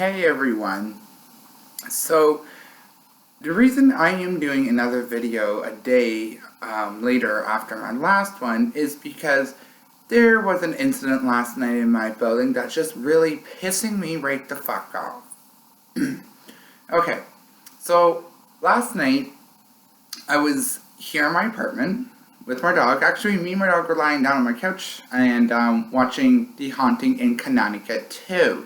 Hey everyone. So the reason I am doing another video a day later after my last one is because there was an incident last night in my building that's just really pissing me right the fuck off. Okay, so last night I was here in my apartment with my dog. Actually, me and my dog were lying down on my couch and watching The Haunting in Connecticut 2.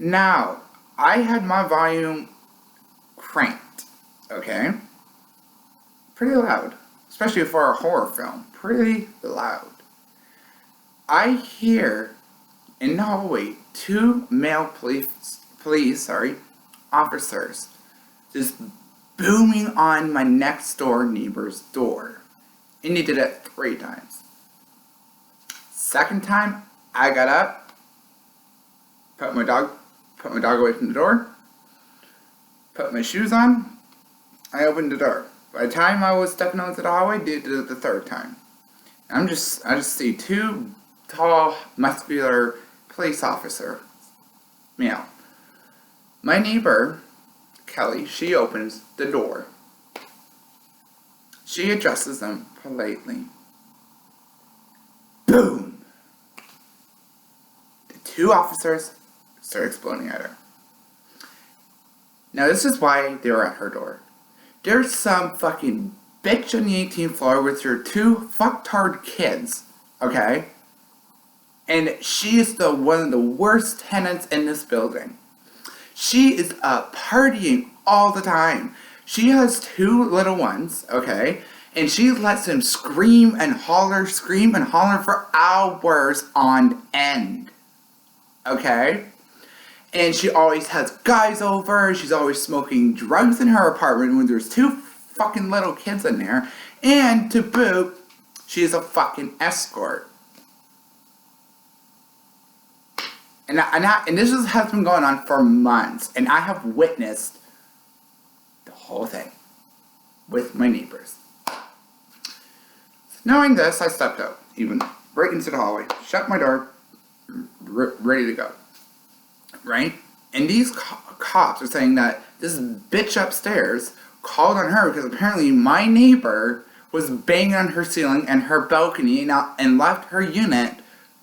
Now, I had my volume cranked, okay? Pretty loud, especially for a horror film. Pretty loud. I hear in the hallway two male police officers just booming on my next door neighbor's door. And they did it 3 times. Second time, I got up, put my dog away from the door, put my shoes on, I opened the door. By the time I was stepping out to the hallway, they did it the 3rd time. I just see 2 tall, muscular police officer, male. My neighbor, Kelly, she opens the door. She addresses them politely. Boom! The 2 officers start exploding at her. Now this is why they were at her door. There's some fucking bitch on the 18th floor with her 2 fucktard kids, okay? And she is one of the worst tenants in this building. She is partying all the time. She has 2 little ones, okay? And she lets them scream and holler for hours on end, okay? And she always has guys over. She's always smoking drugs in her apartment when there's 2 fucking little kids in there. And to boot, she is a fucking escort. And this has been going on for months. And I have witnessed the whole thing with my neighbors. Knowing this, I stepped out, even right into the hallway, shut my door, ready to go. Right? And these cops are saying that this bitch upstairs called on her because apparently my neighbor was banging on her ceiling and her balcony and left her unit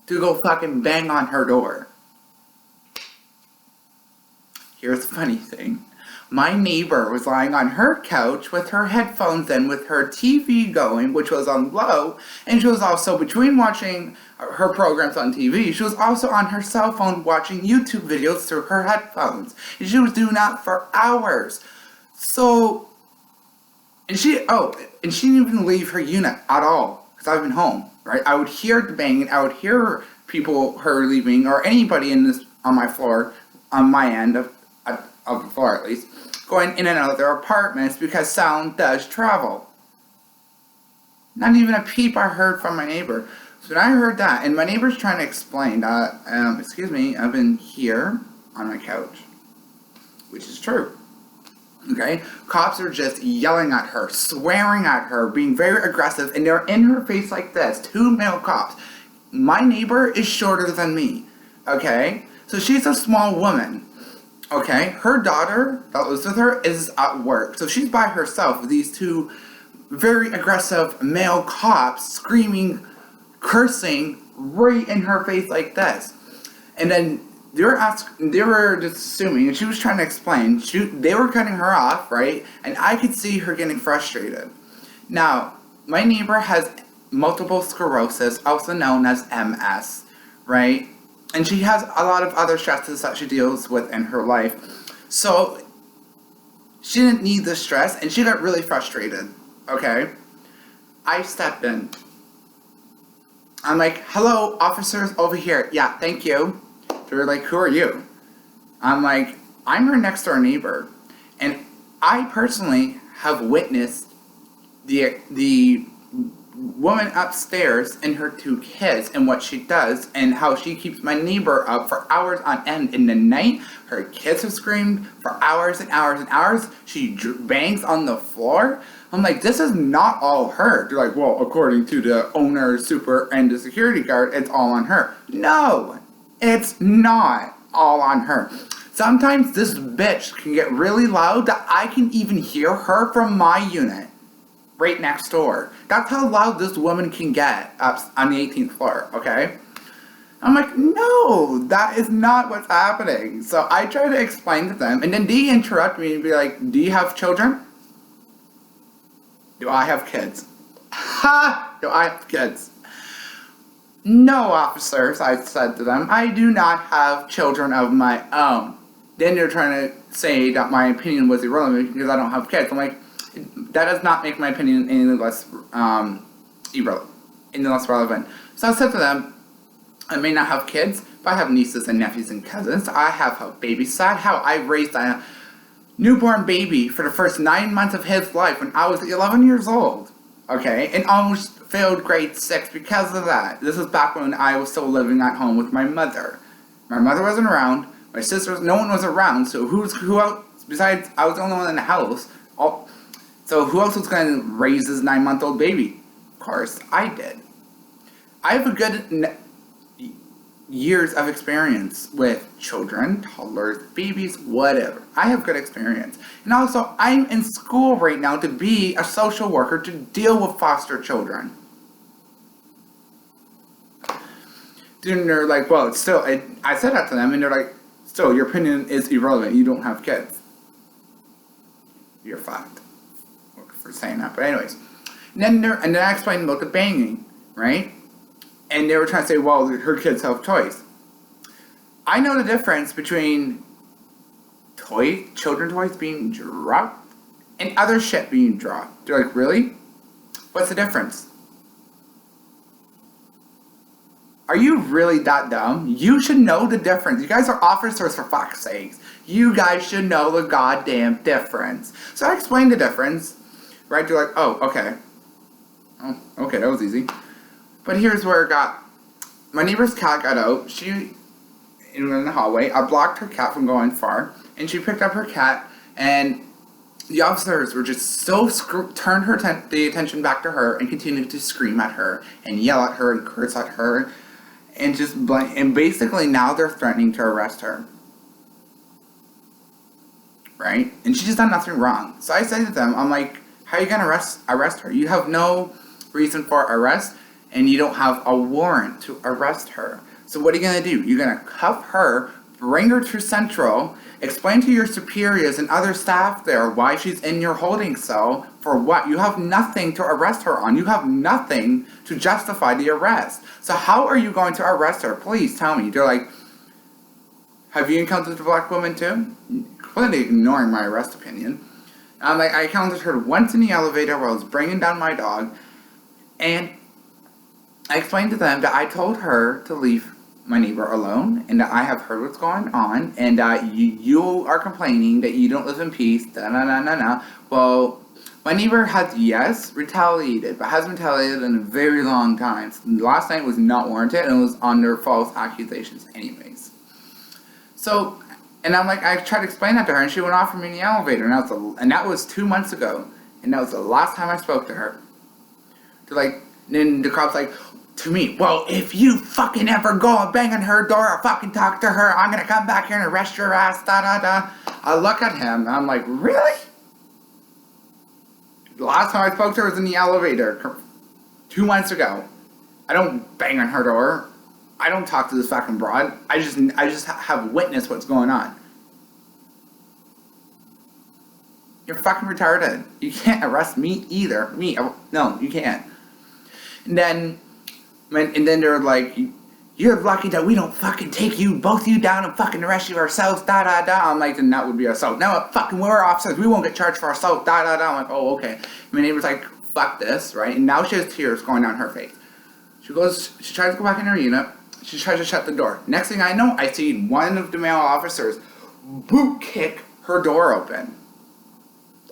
to go fucking bang on her door. Here's the funny thing. My neighbor was lying on her couch with her headphones in with her TV going, which was on low, and she was also, between watching her programs on TV, she was also on her cell phone watching YouTube videos through her headphones. And she was doing that for hours. So, and she didn't even leave her unit at all, because I've been home, right? I would hear the banging, I would hear her leaving, or anybody on my floor, on my end of the floor at least, going in and out of their apartments because sound does travel. Not even a peep I heard from my neighbor. So when I heard that, and my neighbor's trying to explain that, excuse me, I've been here on my couch, which is true. Okay? Cops are just yelling at her, swearing at her, being very aggressive, and they're in her face like this. 2 male cops. My neighbor is shorter than me. Okay? So she's a small woman. Okay, her daughter that lives with her is at work. So she's by herself with these 2 very aggressive male cops screaming, cursing right in her face like this. And then they were just assuming, and she was trying to explain, they were cutting her off, right? And I could see her getting frustrated. Now, my neighbor has multiple sclerosis, also known as MS, right? And she has a lot of other stresses that she deals with in her life. So, she didn't need the stress, and she got really frustrated, okay? I stepped in. I'm like, hello, officers over here. Yeah, thank you. They're like, who are you? I'm like, I'm her next door neighbor. And I personally have witnessed the woman upstairs and her 2 kids and what she does and how she keeps my neighbor up for hours on end. In the night, her kids have screamed for hours and hours and hours. She bangs on the floor. I'm like, this is not all her. They're like, well, according to the owner, super, and the security guard, it's all on her. No, it's not. all on her. Sometimes this bitch can get really loud that I can even hear her from my unit right next door. That's how loud this woman can get up on the 18th floor, okay? I'm like, no, that is not what's happening. So I try to explain to them, and then they interrupt me and be like, do you have children? Do I have kids? Ha! Do I have kids? No, officers, I said to them, I do not have children of my own. Then they're trying to say that my opinion was irrelevant because I don't have kids. I'm like, that does not make my opinion any less relevant. So I said to them, I may not have kids, but I have nieces and nephews and cousins. I have a babysat. How I raised a newborn baby for the first 9 months of his life when I was 11 years old. Okay, and almost failed grade 6 because of that. This was back when I was still living at home with my mother. My mother wasn't around. My sisters, no one was around. So who else besides I was the only one in the house? So who else was going to raise this 9-month-old baby? Of course, I did. I have a good years of experience with children, toddlers, babies, whatever. I have good experience. And also, I'm in school right now to be a social worker to deal with foster children. Then they're like, well, it's still, I said that to them, and they're like, still, your opinion is irrelevant. You don't have kids. You're fucked for saying that. But anyways, and then I explained about the banging, right? And they were trying to say, well, her kids have toys. I know the difference between children toys being dropped and other shit being dropped. They're like, really? What's the difference? Are you really that dumb? You should know the difference. You guys are officers, for fuck's sakes. You guys should know the goddamn difference. So I explained the difference, right? They're like, oh, okay. Oh, okay, that was easy. But here's where it got. My neighbor's cat got out. She, in the hallway, I blocked her cat from going far, and she picked up her cat, and the officers were just so turned the attention back to her and continued to scream at her and yell at her and curse at her, and and basically now they're threatening to arrest her. Right? And she just done nothing wrong. So I said to them, I'm like, how are you gonna arrest her? You have no reason for arrest, and you don't have a warrant to arrest her. So what are you gonna do? You're gonna cuff her, bring her to Central, explain to your superiors and other staff there why she's in your holding cell, for what? You have nothing to arrest her on. You have nothing to justify the arrest. So how are you going to arrest her? Please tell me. They're like, have you encountered a black woman too? Completely ignoring my arrest opinion. I'm like, I encountered her once in the elevator while I was bringing down my dog, and I explained to them that I told her to leave my neighbor alone, and that I have heard what's going on, and that you are complaining that you don't live in peace, da-na-na-na-na. Well, my neighbor has, yes, retaliated, but hasn't retaliated in a very long time. Last night was not warranted, and it was under false accusations anyways. So, and I'm like, I tried to explain that to her, and she went off from me in the elevator, and that was 2 months ago, and that was the last time I spoke to her. Then the cop's like, to me, well, if you fucking ever go and bang on her door or fucking talk to her, I'm gonna come back here and arrest your ass, da-da-da. I look at him, and I'm like, really? The last time I spoke to her was in the elevator 2 months ago. I don't bang on her door. I don't talk to this fucking broad. I just have witnessed what's going on. You're fucking retarded. You can't arrest me either. No, you can't. And then they're like, you're lucky that we don't fucking take you, both of you down and fucking arrest you ourselves, da-da-da. I'm like, then that would be assault. No, fucking, we're officers. We won't get charged for assault, da-da-da. I'm like, oh, okay. My neighbor's like, fuck this, right? And now she has tears going down her face. She tries to go back in her unit. She tries to shut the door. Next thing I know, I see one of the male officers boot kick her door open.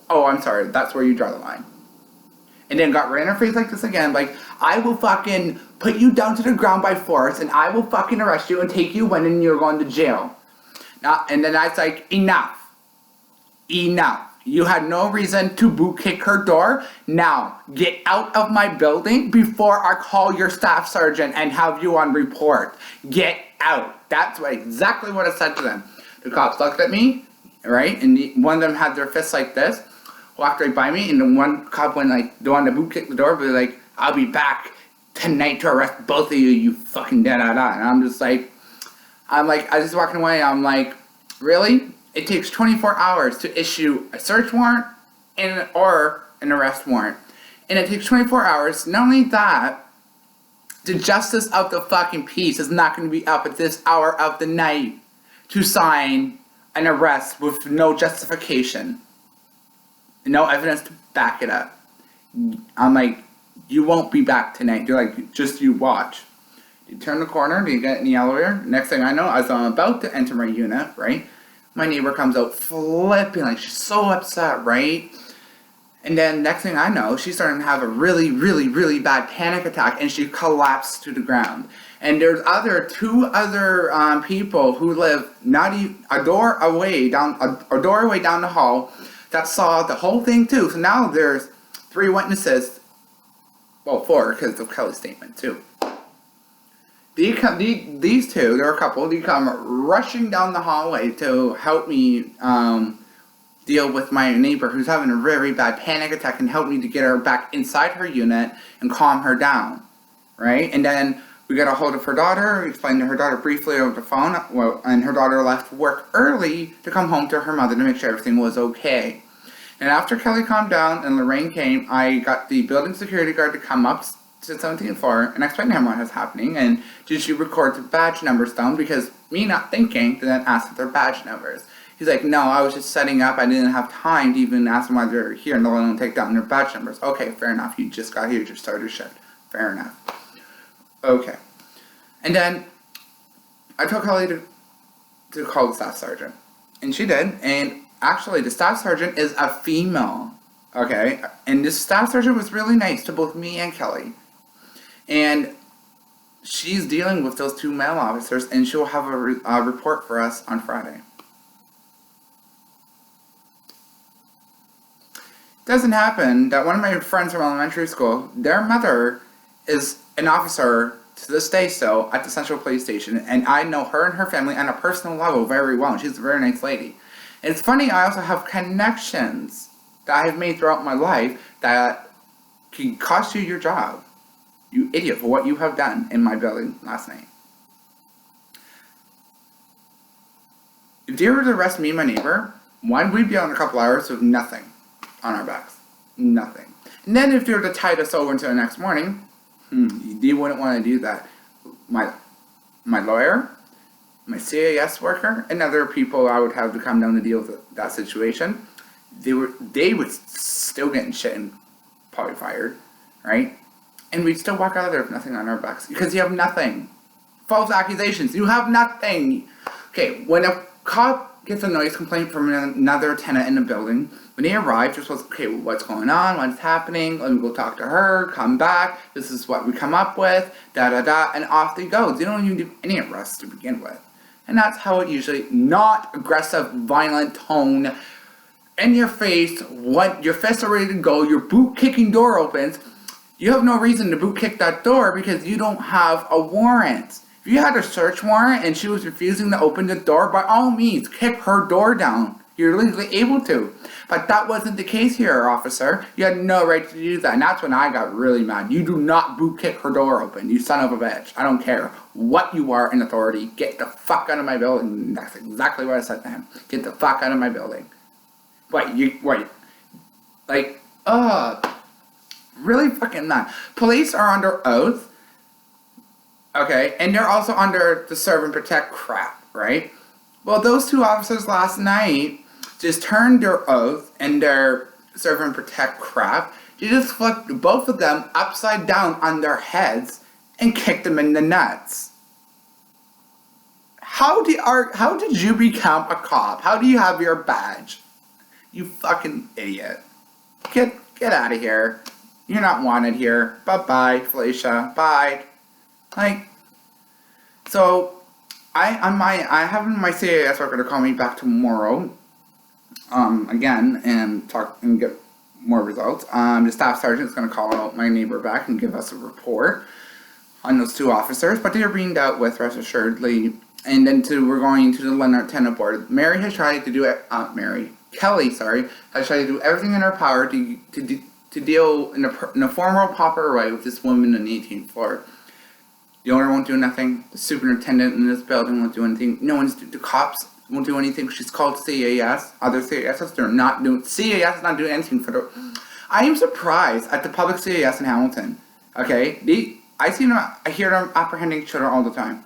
Oh, I'm sorry. That's where you draw the line. And then got right in her face like this again, like, I will fucking put you down to the ground by force, and I will fucking arrest you and take you when you're going to jail. And then I was like, enough. You had no reason to boot kick her door. Now, get out of my building before I call your staff sergeant and have you on report. Get out. That's exactly what I said to them. The cops looked at me, right? And one of them had their fists like this, walked right by me, and the one cop went like, the one that boot kicked the door, but like, I'll be back tonight to arrest both of you, you fucking da-da-da. And I'm like, I was walking away, I'm like, really? It takes 24 hours to issue a search warrant or an arrest warrant. And it takes 24 hours. Not only that, the justice of the fucking peace is not going to be up at this hour of the night to sign an arrest with no justification. No evidence to back it up. I'm like, you won't be back tonight. They're like, just you watch. You turn the corner, you get in the elevator. Next thing I know, as I'm about to enter my unit, right, my neighbor comes out flipping, like she's so upset, right? And then next thing I know, she's starting to have a really, really, really bad panic attack, and she collapsed to the ground. And there's two other people who live not even a doorway down the hall that saw the whole thing too. So now there's 3 witnesses. Well, 4 because of Kelly's statement too. These two, they're a couple, they come rushing down the hallway to help me deal with my neighbor who's having a very bad panic attack and help me to get her back inside her unit and calm her down, right? And then we got a hold of her daughter, explained to her daughter briefly over the phone, and her daughter left work early to come home to her mother to make sure everything was okay. And after Kelly calmed down and Lorraine came, I got the building security guard to come up to 17th floor and explain to him what was happening, and did she record the badge numbers down, because me not thinking, then asked if they're badge numbers. He's like, no, I was just setting up, I didn't have time to even ask them why they're here, and they'll let them take down their badge numbers. Okay, fair enough, you just got here, you just started shift. Fair enough. Okay. And then I told Kelly to call the staff sergeant, and she did, and actually the staff sergeant is a female, okay? And this staff sergeant was really nice to both me and Kelly. And she's dealing with those 2 male officers, and she'll have a report for us on Friday. It doesn't happen that one of my friends from elementary school, their mother is an officer to this day still at the Central Police Station, and I know her and her family on a personal level very well, and she's a very nice lady. And it's funny, I also have connections that I have made throughout my life that can cost you your job. You idiot, for what you have done in my building last night. If they were to arrest me and my neighbor, we'd be on a couple hours with nothing on our backs. Nothing. And then if they were to tie us over until the next morning, they wouldn't want to do that. My lawyer, my CAS worker, and other people I would have to come down to deal with that situation, they would still get in shit and probably fired, right? And we'd still walk out of there with nothing on our backs. Because you have nothing. False accusations. You have nothing. Okay, when a cop gets a noise complaint from another tenant in the building, when they arrive, you're supposed to, okay, what's going on? What's happening? Let me go talk to her. Come back. This is what we come up with. Da-da-da. And off they go. They don't even do any arrests to begin with. And that's how it usually, not aggressive, violent tone, in your face, what your fists are ready to go, your boot kicking door opens. You have no reason to boot kick that door because you don't have a warrant. If you had a search warrant and she was refusing to open the door, by all means, kick her door down. You're legally able to. But that wasn't the case here, officer. You had no right to do that. And that's when I got really mad. You do not boot kick her door open, you son of a bitch. I don't care what you are in authority. Get the fuck out of my building. That's exactly what I said to him. Get the fuck out of my building. Wait. Like, really fucking mad. Police are under oath. Okay, and they're also under the serve and protect crap, right? Well, those 2 officers last night just turned their oath and their serve and protect crap. They just flipped both of them upside down on their heads and kicked them in the nuts. How did you become a cop? How do you have your badge? You fucking idiot. Get out of here. You're not wanted here. Bye-bye, Felicia. Bye. Like, so I have my CAS worker to call me back tomorrow, again, and talk and get more results. The staff sergeant's going to call out my neighbor back and give us a report. on those two officers, but they are being dealt with, rest assuredly. And then we're going to the lieutenant board. Mary has tried to do it. Kelly, has tried to do everything in her power to deal in a formal, proper way with this woman on the 18th floor. The owner won't do nothing. The superintendent in this building won't do anything. The cops won't do anything. She's called CAS. Other CAS, they're not doing. CAS is not doing anything for the. I am surprised at the public CAS in Hamilton. Okay, I hear them apprehending children all the time.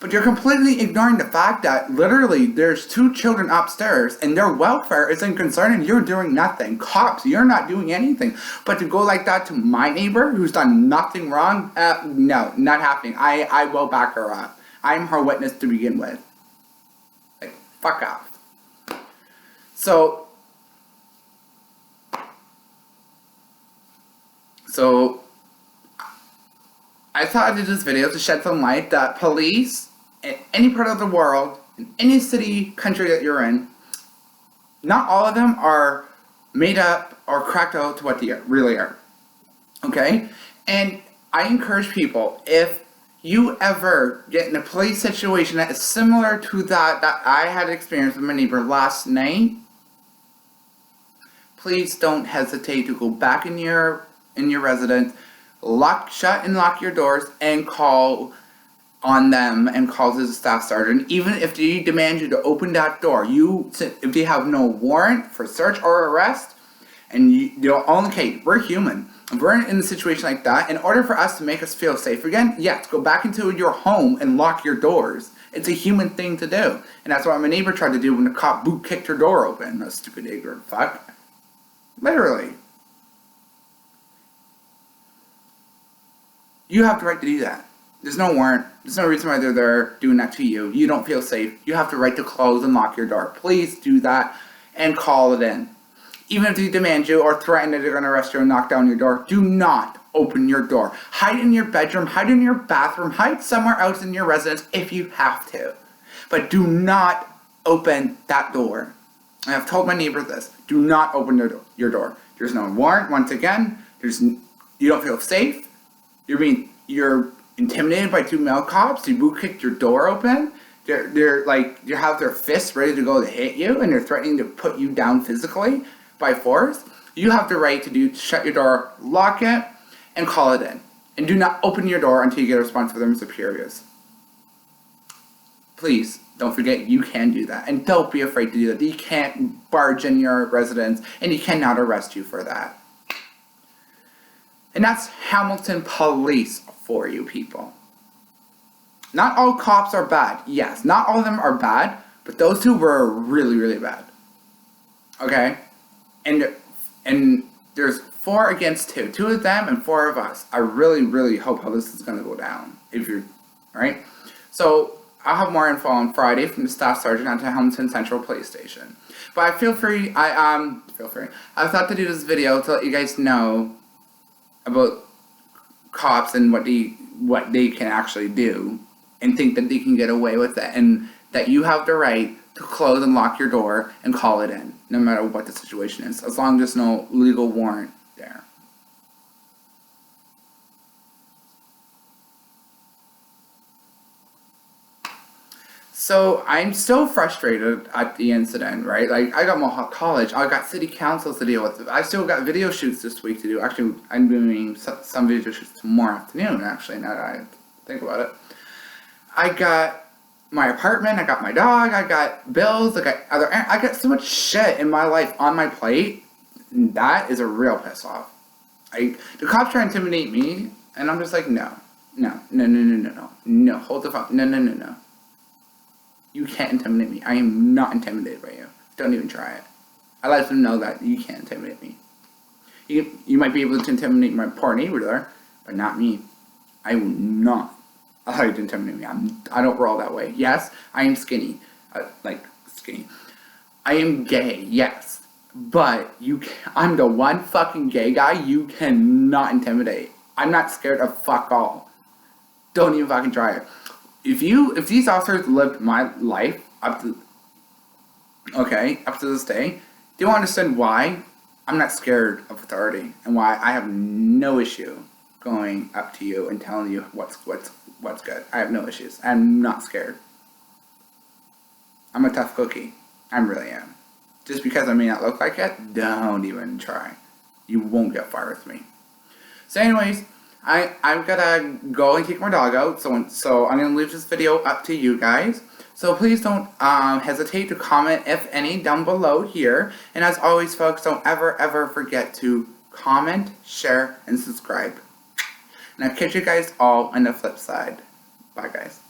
But you're completely ignoring the fact that literally there's 2 children upstairs and their welfare isn't concerned and you're doing nothing. Cops, you're not doing anything. But to go like that to my neighbor who's done nothing wrong, no, not happening. I will back her up. I'm her witness to begin with. Like, fuck off. So I thought I'd do this video to shed some light that police in any part of the world, in any city, country that you're in, not all of them are made up or cracked out to what they really are. Okay? And I encourage people, if you ever get in a police situation that is similar to that I had experienced with my neighbor last night, please don't hesitate to go back in your residence, shut and lock your doors, and call on them and call to the staff sergeant. Even if they demand you to open that door, if they have no warrant for search or arrest, and we're human. If we're in a situation like that, in order for us to make us feel safe again, yes, go back into your home and lock your doors. It's a human thing to do. And that's what my neighbor tried to do when the cop boot kicked her door open. That stupid ignorant fuck. Literally. You have the right to do that. There's no warrant. There's no reason why they're there doing that to you. You don't feel safe. You have the right to close and lock your door. Please do that and call it in. Even if they demand you or threaten that they're going to arrest you and knock down your door, do not open your door. Hide in your bedroom, hide in your bathroom, hide somewhere else in your residence if you have to. But do not open that door. I have told my neighbor this. Do not open your door. There's no warrant. Once again, you don't feel safe. You're intimidated by 2 male cops. They boot kicked your door open. They're like, you have their fists ready to go to hit you, and they're threatening to put you down physically by force. You have the right to shut your door, lock it, and call it in. And do not open your door until you get a response from them superiors. Please, don't forget you can do that. And don't be afraid to do that. You can't barge in your residence, and he cannot arrest you for that. And that's Hamilton Police for you people. Not all cops are bad. Yes, not all of them are bad, but those 2 were really, really bad. Okay? And there's 4 against 2. 2 of them and 4 of us. I really, really hope how this is going to go down. Alright? So, I'll have more info on Friday from the staff sergeant at the Hamilton Central Police Station. But I feel free. I thought to do this video to let you guys know about cops and what they can actually do, and think that they can get away with it, and that you have the right to close and lock your door and call it in, no matter what the situation is, as long as there's no legal warrant there. So I'm still frustrated at the incident, right? Like, I got Mohawk College, I got city councils to deal with. I still got video shoots this week to do. Actually, I'm doing some video shoots tomorrow afternoon, actually, now that I think about it. I got my apartment, I got my dog, I got bills, I got so much shit in my life on my plate. That is a real piss off. The cops try to intimidate me, and I'm just like, no, hold the phone, no. You can't intimidate me. I am not intimidated by you. Don't even try it. I let them know that you can't intimidate me. You might be able to intimidate my poor neighbor there, but not me. I will not allow you to intimidate me. I don't roll that way. Yes, I am skinny. Skinny. I am gay, yes. But I'm the one fucking gay guy you cannot intimidate. I'm not scared of fuck all. Don't even fucking try it. If these officers lived my life up to this day, they'll understand why I'm not scared of authority and why I have no issue going up to you and telling you what's good. I have no issues. I'm not scared. I'm a tough cookie. I really am. Just because I may not look like it, don't even try. You won't get far with me. So anyways, I'm gonna go and take my dog out, so I'm gonna leave this video up to you guys. So please don't hesitate to comment, if any, down below here. And as always, folks, don't ever forget to comment, share, and subscribe. And I'll catch you guys all on the flip side. Bye, guys.